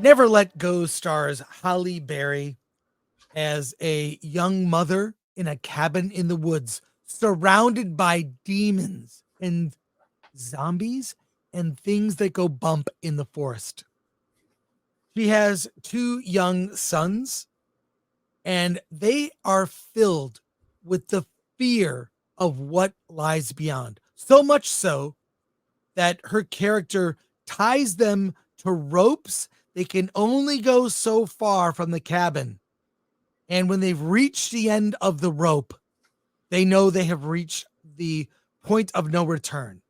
Never Let Go stars Halle Berry as a young mother in a cabin in the woods, surrounded by demons and zombies and things that go bump in the forest. She has two young sons, and they are filled with the fear of what lies beyond. So much so that her character ties them to ropes. They can only go so far from the cabin. And when they've reached the end of the rope, they know they have reached the point of no return.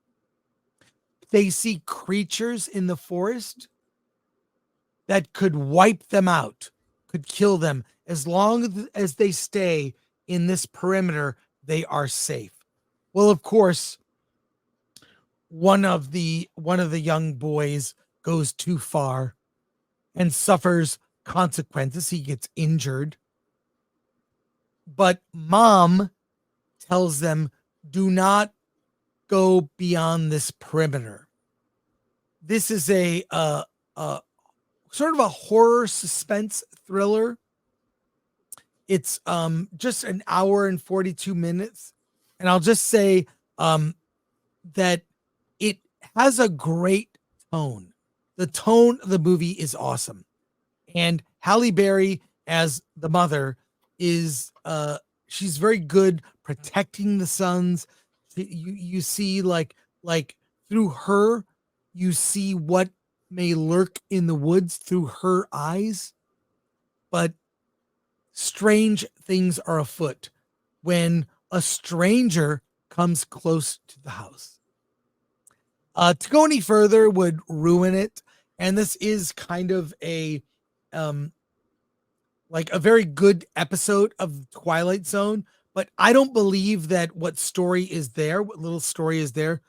They see creatures in the forest that could wipe them out, could kill them. As long as they stay in this perimeter, they are safe. Well, of course, one of the young boys goes too far and suffers consequences. He gets injured. But mom tells them, do not go beyond this perimeter. This is a sort of a horror suspense thriller. It's just an hour and 42 minutes. And I'll just say that it has a great tone. The tone of the movie is awesome. And Halle Berry as the mother is she's very good protecting the sons. You see like through her, you see what may lurk in the woods through her eyes. But strange things are afoot when a stranger comes close to the house. To go any further would ruin it. And this is kind of a like a very good episode of Twilight Zone, but I don't believe that what story is there, what little story is there,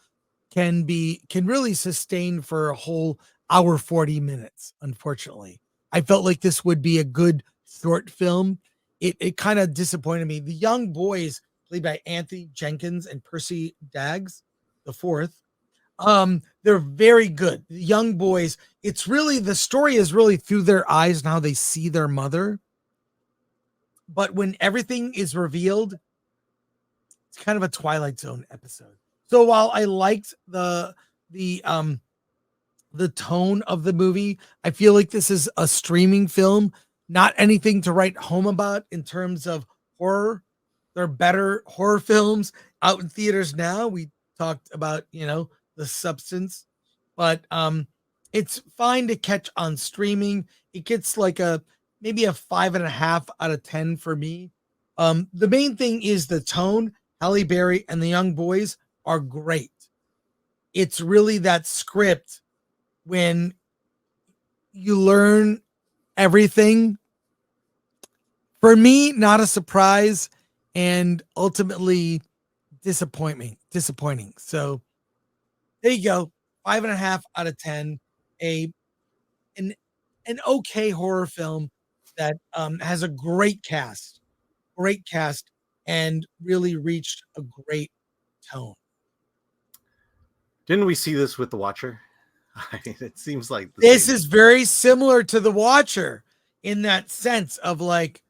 can really sustain for a whole hour 40 minutes. Unfortunately, I felt like this would be a good short film. It kind of disappointed me. The young boys, played by Anthony Jenkins and Percy Daggs the fourth, they're very good. The young boys, it's really, the story is really through their eyes and how they see their mother. But when everything is revealed, it's kind of a Twilight Zone episode. So while I liked the tone of the movie, I feel like this is a streaming film, not anything to write home about in terms of horror. There are better horror films out in theaters now. We talked about, The Substance, but it's fine to catch on streaming. It gets like maybe a 5.5 out of 10 for me. The main thing is the tone. Halle Berry and the young boys are great. It's really that script when you learn everything. For me, not a surprise, and ultimately disappointing. So there you go. 5.5 out of 10. An okay horror film that has a great cast, and really reached a great tone. Didn't we see this with The Watcher? I mean, it seems like this is very similar to The Watcher in that sense of like,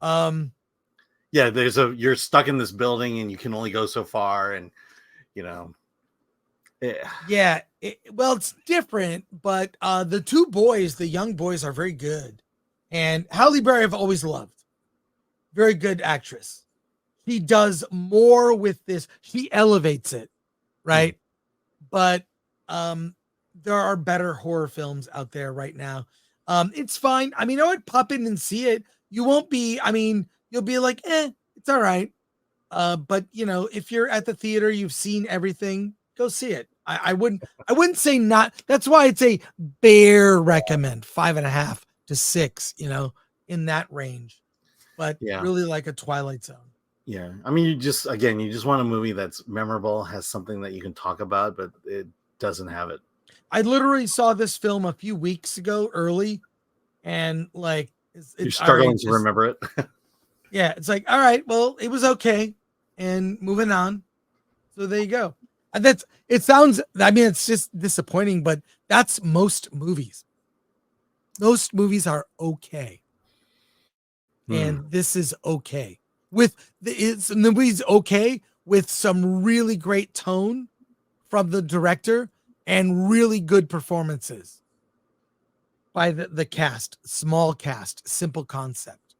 yeah, you're stuck in this building and you can only go so far, and yeah. Well, it's different, but the young boys are very good, and Halle Berry I've always loved. Very good actress. She does more with this. She elevates it, right? But there are better horror films out there right now. It's fine. I mean, I would pop in and see it. You won't be, you'll be like, it's all right. But if you're at the theater, you've seen everything, go see it. I wouldn't say not. That's why I'd say bare recommend 5.5 to 6, in that range. But really like a Twilight Zone. Yeah. I mean, you just want a movie that's memorable, has something that you can talk about, but it doesn't have it. I literally saw this film a few weeks ago early, and like you're struggling to remember it. Yeah, it's like, all right, well, it was okay, and moving on. So there you go. And it's just disappointing, but that's most movies. Most movies are okay. Hmm. And this is okay. The movie's okay with some really great tone from the director and really good performances by the cast. Small cast, simple concept.